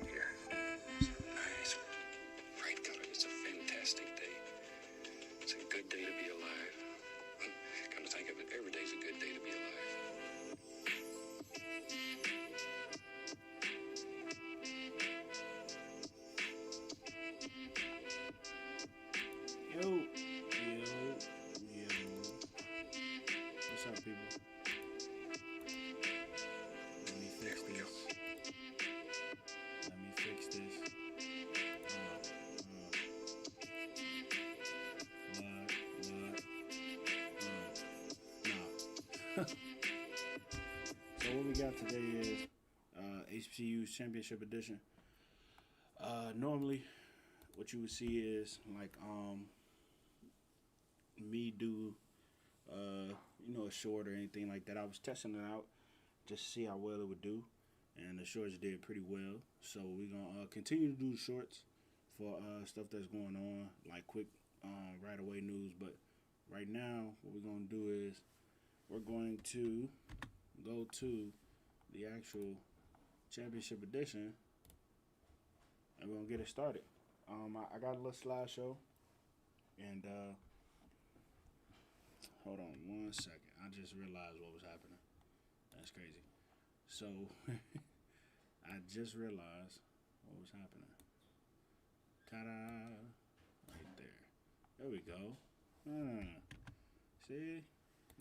Here. It's a nice, bright color. It's a fantastic day. It's a good day to be alive. Come to think of it, every day's a good day to be alive. Yo, yo, yo. What's up, people? Let me fix There we go. this. Let me fix this. Nah. So what we got today is HBCU Championship Edition. Normally, what you would see is like me do a short or anything like that. I was testing it out just to see how well it would do, and the shorts did pretty well. So we're gonna continue to do the shorts for stuff that's going on, like quick right away news. But right now, what we're gonna do is we're going to go to the actual championship edition, and we're gonna get it started. I got a little slideshow, and hold on one second. I just realized what was happening. That's crazy. So I just realized what was happening. Ta-da! Right there. There we go. See?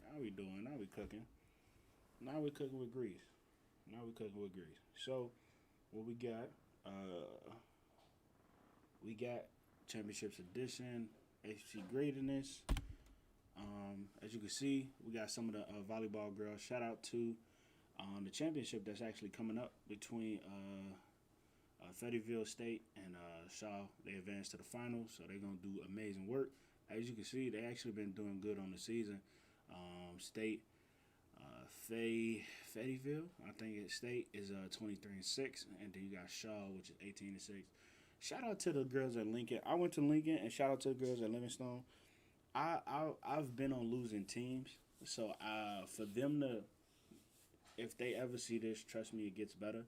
Now we doing. Now we cooking. Now we cooking with grease. Now we cooking with grease. So what we got? We got Championships Edition, HC Greatness. As you can see, we got some of the volleyball girls. Shout out to the championship that's actually coming up between Fayetteville State and Shaw. They advanced to the finals, so they're going to do amazing work. As you can see, they actually been doing good on the season. State, Fayetteville, I think it's State, is 23-6, and then you got Shaw, which is 18-6. Shout out to the girls at Lincoln. I went to Lincoln, and shout out to the girls at Livingstone. I've been on losing teams, so for them to, if they ever see this, trust me, it gets better.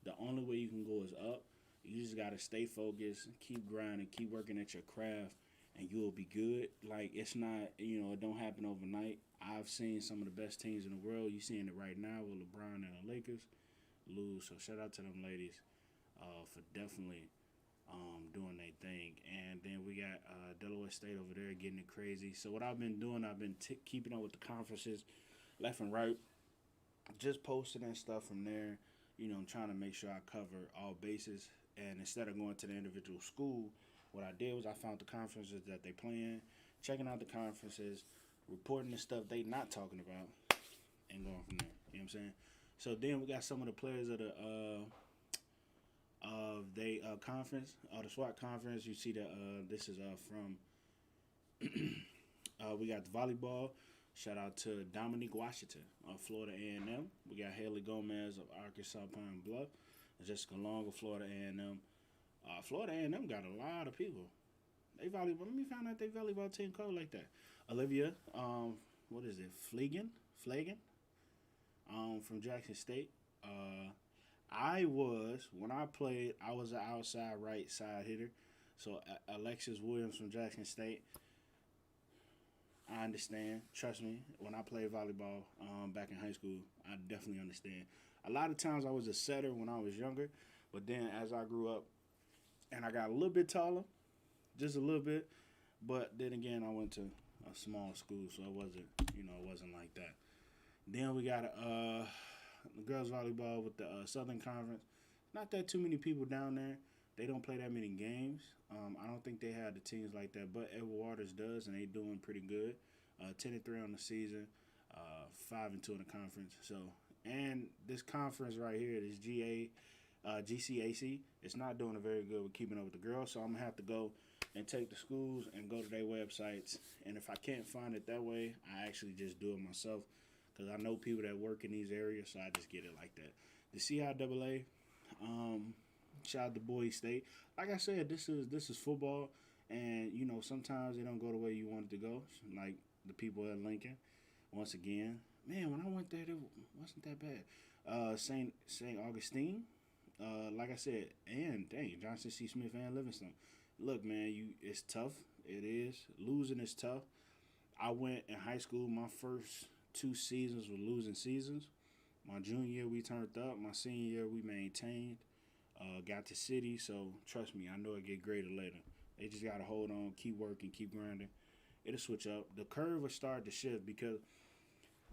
The only way you can go is up. You just gotta stay focused, keep grinding, keep working at your craft, and you'll be good. Like, it's not, it don't happen overnight. I've seen some of the best teams in the world. You seeing it right now with LeBron and the Lakers lose. So shout out to them ladies for definitely doing their thing. And then we got Delaware State over there getting it crazy. So what I've been doing, I've been keeping up with the conferences left and right, just posting and stuff from there. I'm trying to make sure I cover all bases. And instead of going to the individual school, what I did was I found the conferences that they playing, checking out the conferences, reporting the stuff they not talking about, and going from there. You know what I'm saying? So then we got some of the players of the conference, the SWAT conference. You see that this is from we got the volleyball. Shout out to Dominique Washington of Florida A&M. We got Haley Gomez of Arkansas Pine Bluff. Jessica Long of Florida A&M. Florida A&M got a lot of people. They volleyball. Let me find out they volleyball team called like that. Olivia, what is it? Flagan, from Jackson State. When I played, I was an outside right side hitter. So Alexis Williams from Jackson State. I understand. Trust me, when I played volleyball back in high school, I definitely understand. A lot of times I was a setter when I was younger, but then as I grew up and I got a little bit taller, just a little bit, but then again I went to a small school, so it wasn't like that. Then we got the girls volleyball with the Southern Conference. Not that too many people down there. They don't play that many games. I don't think they have the teams like that, but Edward Waters does, and they doing pretty good. 10-3 on the season, 5-2 in the conference. So, and this conference right here, this GCAC, it's not doing very good with keeping up with the girls. So I'm gonna have to go and take the schools and go to their websites. And if I can't find it that way, I actually just do it myself because I know people that work in these areas, so I just get it like that. The CIAA. Shout out to Boise State. Like I said, this is football, and sometimes it don't go the way you want it to go. Like the people at Lincoln. Once again, man, when I went there, it wasn't that bad. Saint Augustine. Like I said, and dang, Johnson C. Smith and Livingston. Look, man, it's tough. It is. Losing is tough. I went in high school. My first 2 seasons were losing seasons. My junior year we turned up. My senior year we maintained. Got to city, so trust me, I know it get greater later. They just gotta hold on, keep working, keep grinding. It'll switch up. The curve will start to shift because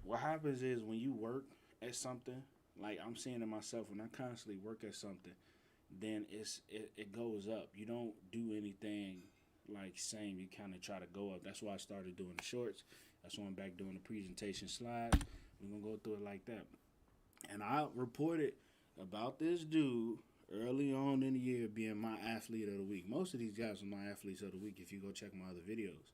what happens is when you work at something, like I'm seeing it myself, when I constantly work at something, then it goes up. You don't do anything like same. You kind of try to go up. That's why I started doing the shorts. That's why I'm back doing the presentation slides. We're gonna go through it like that. And I reported about this dude early on in the year being my athlete of the week. Most of these guys are my athletes of the week if you go check my other videos.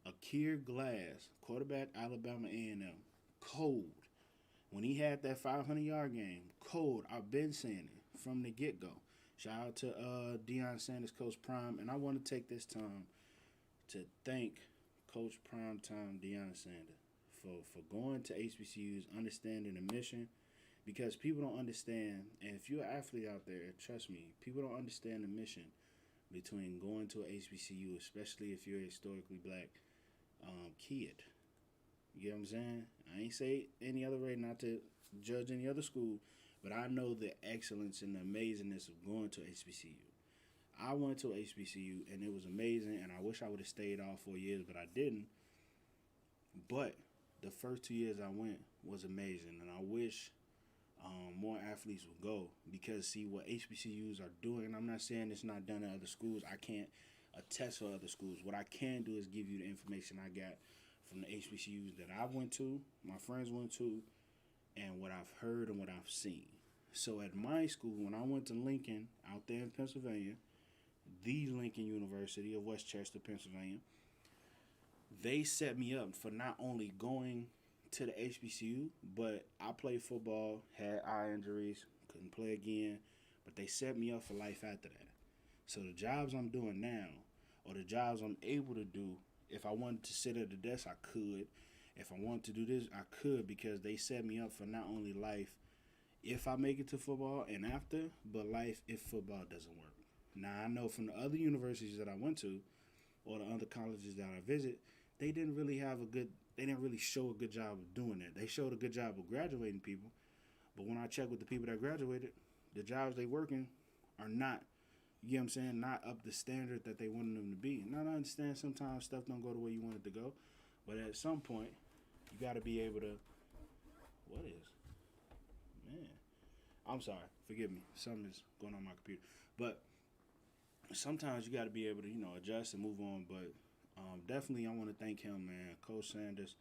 Akir Glass, quarterback, Alabama A&M, cold. When he had that 500-yard game, cold. I've been saying it from the get-go. Shout out to Deion Sanders, Coach Prime. And I want to take this time to thank Coach Primetime Deion Sanders for going to HBCUs, understanding the mission. Because people don't understand, and if you're an athlete out there, trust me, people don't understand the mission between going to a HBCU, especially if you're a historically black kid. You get what I'm saying? I ain't say any other way, not to judge any other school, but I know the excellence and the amazingness of going to HBCU. I went to HBCU, and it was amazing, and I wish I would have stayed all 4 years, but I didn't. But the first 2 years I went was amazing, and I wish more athletes will go because see what HBCUs are doing. And I'm not saying it's not done at other schools. I can't attest for other schools. What I can do is give you the information I got from the HBCUs that I went to, my friends went to, and what I've heard and what I've seen. So at my school, when I went to Lincoln out there in Pennsylvania, the Lincoln University of Westchester, Pennsylvania, they set me up for not only going to the HBCU, but I played football, had eye injuries, couldn't play again, but they set me up for life after that. So the jobs I'm doing now, or the jobs I'm able to do, if I wanted to sit at the desk, I could. If I wanted to do this, I could because they set me up for not only life if I make it to football and after, but life if football doesn't work. Now, I know from the other universities that I went to or the other colleges that I visit, they didn't really show a good job of doing that. They showed a good job of graduating people, but when I check with the people that graduated, the jobs they working are not, you know what I'm saying, not up the standard that they wanted them to be. And I understand sometimes stuff don't go the way you want it to go, but at some point, you got to be able to, man, I'm sorry, forgive me, something is going on my computer, but sometimes you got to be able to, adjust and move on, but definitely I want to thank him, man, Coach Sanders,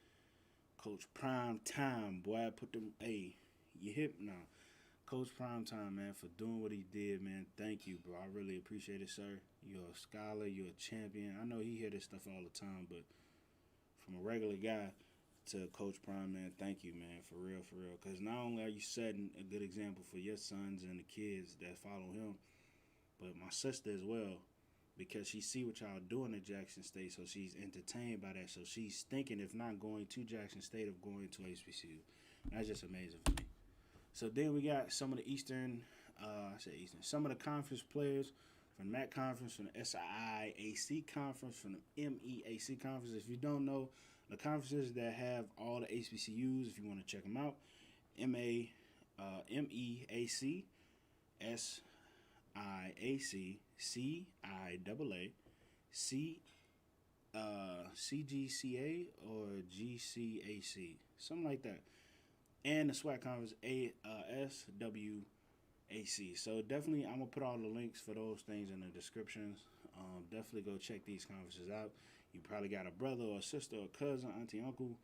Coach Prime Time, boy, I put them, you hip now. Coach Prime Time, man, for doing what he did, man. Thank you, bro. I really appreciate it, sir. You're a scholar. You're a champion. I know he hear this stuff all the time, but from a regular guy to Coach Prime, man, thank you, man, for real, for real. Because not only are you setting a good example for your sons and the kids that follow him, but my sister as well, because she see what y'all doing at Jackson State, so she's entertained by that. So she's thinking, if not going to Jackson State, of going to HBCU. That's just amazing for me. So then we got some of the some of the conference players from the MAC conference, from the SIAC conference, from the MEAC conference. If you don't know, the conferences that have all the HBCUs, if you want to check them out, MEAC, SIAC, CIAA, CGCA, or GCAC, something like that. And the SWAC conference, SWAC. So definitely, I'm going to put all the links for those things in the descriptions. Definitely go check these conferences out. You probably got a brother or a sister or cousin, auntie, uncle,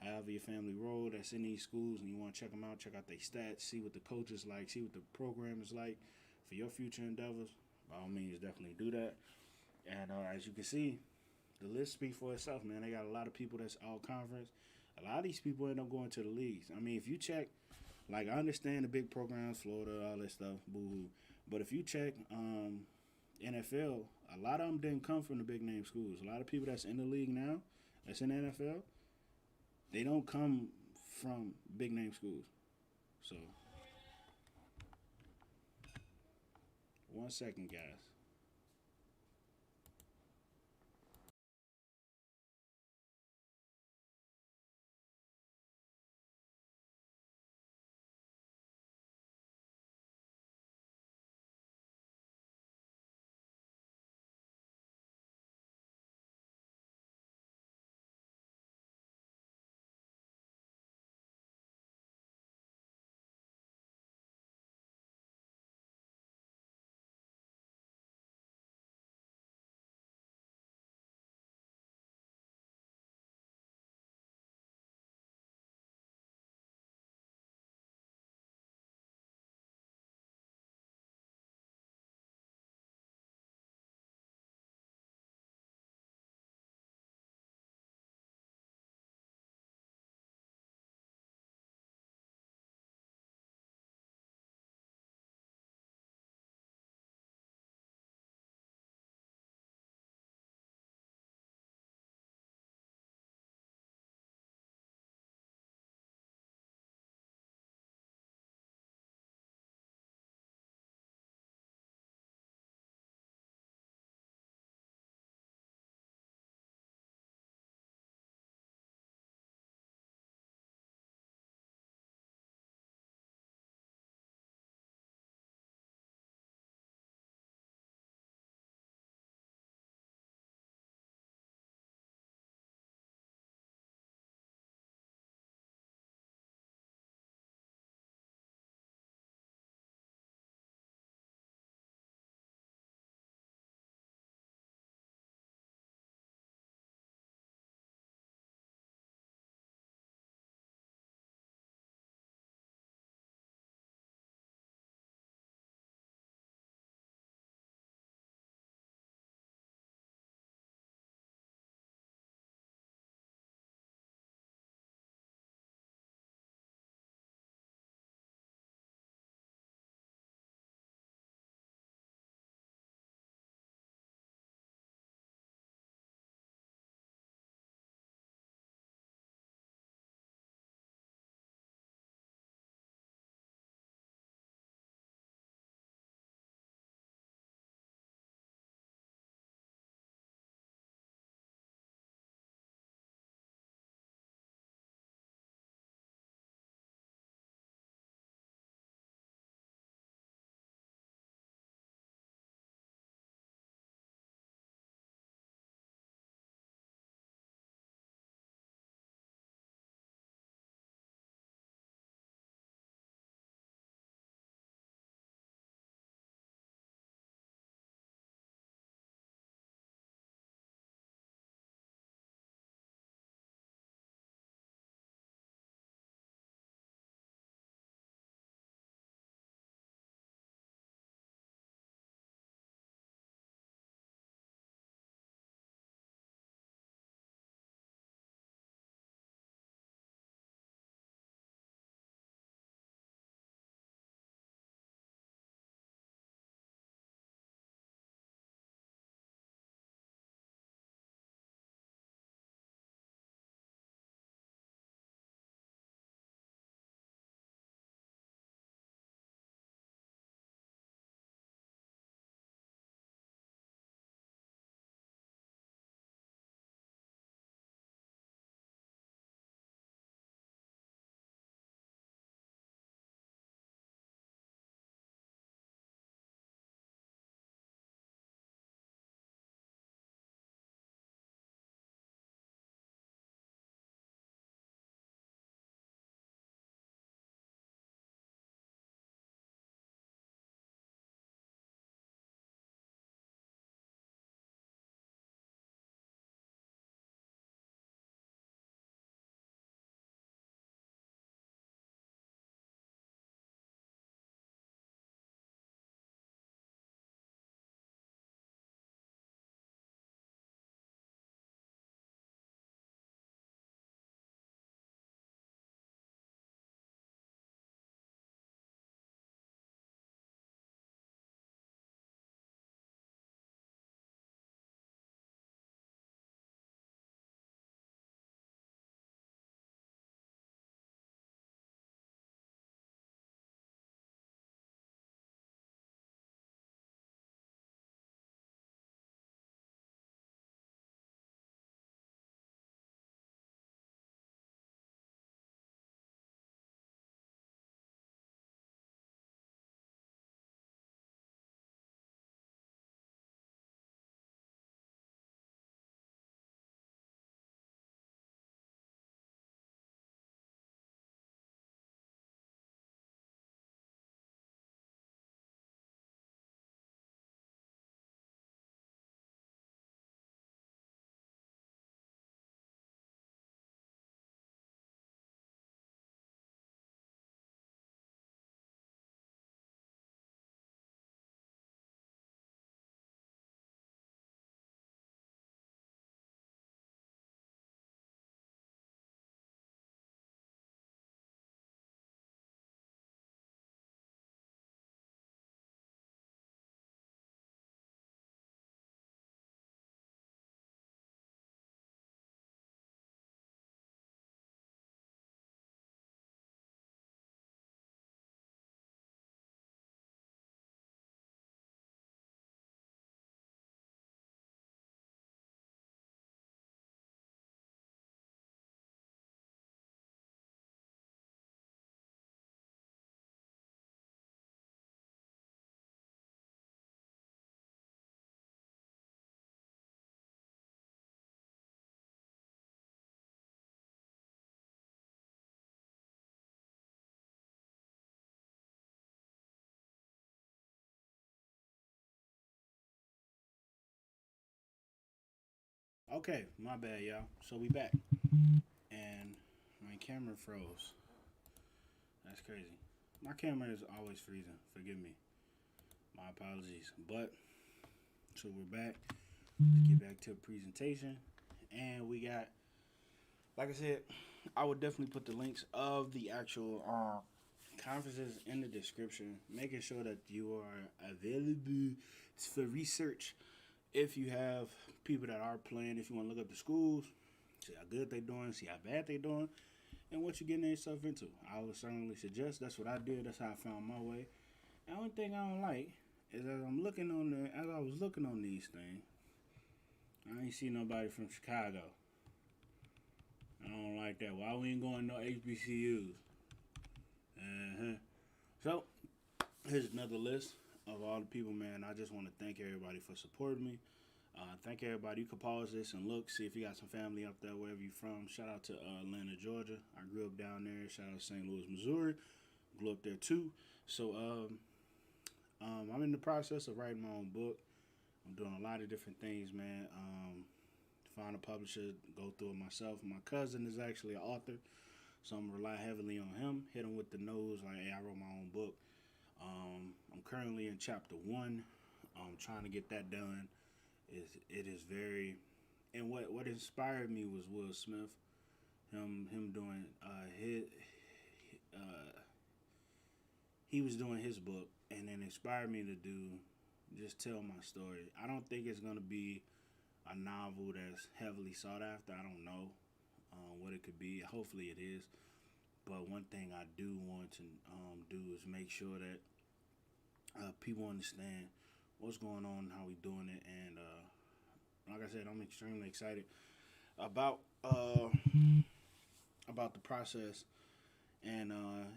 however your family roll that's in these schools, and you want to check them out, check out their stats, see what the coach is like, see what the program is like for your future endeavors. By all means, definitely do that. And as you can see, the list speaks for itself, man. They got a lot of people that's all conference. A lot of these people end up going to the leagues. I mean, if you check, like, I understand the big programs, Florida, all that stuff, boo-hoo. But if you check NFL, a lot of them didn't come from the big-name schools. A lot of people that's in the league now, that's in the NFL, they don't come from big-name schools. So One second, guys. Okay, my bad, y'all. So we back, and my camera froze. That's crazy. My camera is always freezing. Forgive me. My apologies. But so we're back. Let's get back to the presentation, and we got, like I said, I would definitely put the links of the actual conferences in the description, making sure that you are available for research. If you have people that are playing, if you want to look up the schools, see how good they're doing, see how bad they're doing, and what you're getting yourself into. I would certainly suggest. That's what I did. That's how I found my way. The only thing I don't like is as I was looking on these things, I ain't see nobody from Chicago. I don't like that. Why we ain't going no HBCUs? So here's another list of all the people, man. I just want to thank everybody for supporting me. Thank everybody. You can pause this and look, see if you got some family up there, wherever you're from. Shout out to Atlanta, Georgia. I grew up down there. Shout out to St. Louis, Missouri. Grew up there too. So I'm in the process of writing my own book. I'm doing a lot of different things, man. Find a publisher, go through it myself. My cousin is actually an author, so I'm going to rely heavily on him. Hit him with the nose, like, hey, I wrote my own book. I'm currently in chapter 1. I'm trying to get that done. It is very, and what inspired me was Will Smith, him doing he was doing his book, and then inspired me to just tell my story. I don't think it's gonna be a novel that's heavily sought after. I don't know what it could be. Hopefully it is. But one thing I do want to do is make sure that people understand what's going on, how we doing it, and like I said, I'm extremely excited about the process, and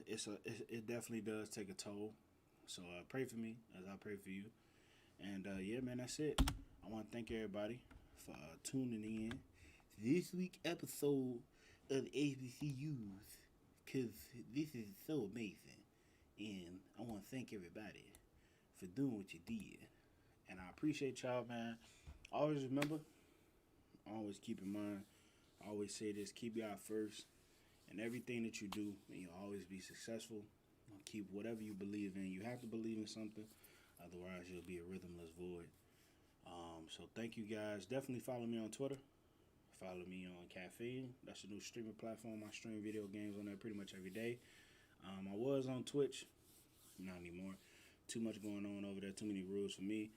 it definitely does take a toll. So pray for me as I pray for you, and yeah, man, that's it. I want to thank everybody for tuning in this week episode of HBCUs, because this is so amazing, and I want to thank everybody for doing what you did, and I appreciate y'all, man. Always remember, always keep in mind, I always say this, keep God first in everything that you do, and you'll always be successful. Keep whatever you believe in. You have to believe in something, otherwise you'll be a rhythmless void. So thank you guys. Definitely follow me on Twitter. Follow me on Caffeine. That's the new streaming platform. I stream video games on there pretty much every day. I was on Twitch. Not anymore. Too much going on over there. Too many rules for me.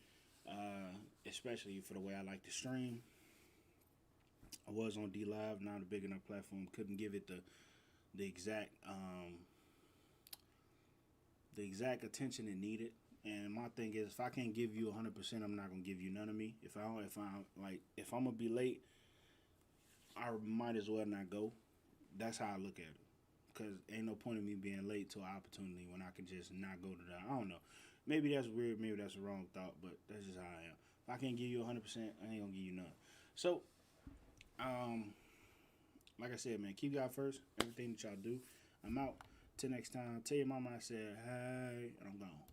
Especially for the way I like to stream. I was on D Live, not a big enough platform. Couldn't give it the exact attention it needed. And my thing is, if I can't give you 100%, I'm not gonna give you none of me. If I'm gonna be late, I might as well not go. That's how I look at it. Cause ain't no point in me being late to an opportunity when I can just not go to that. I don't know. Maybe that's weird. Maybe that's a wrong thought, but that's just how I am. If I can't give you 100%, I ain't gonna give you none. So, like I said, man, keep God first. Everything that y'all do. I'm out. Till next time. Tell your mama I said hi, and I'm gone.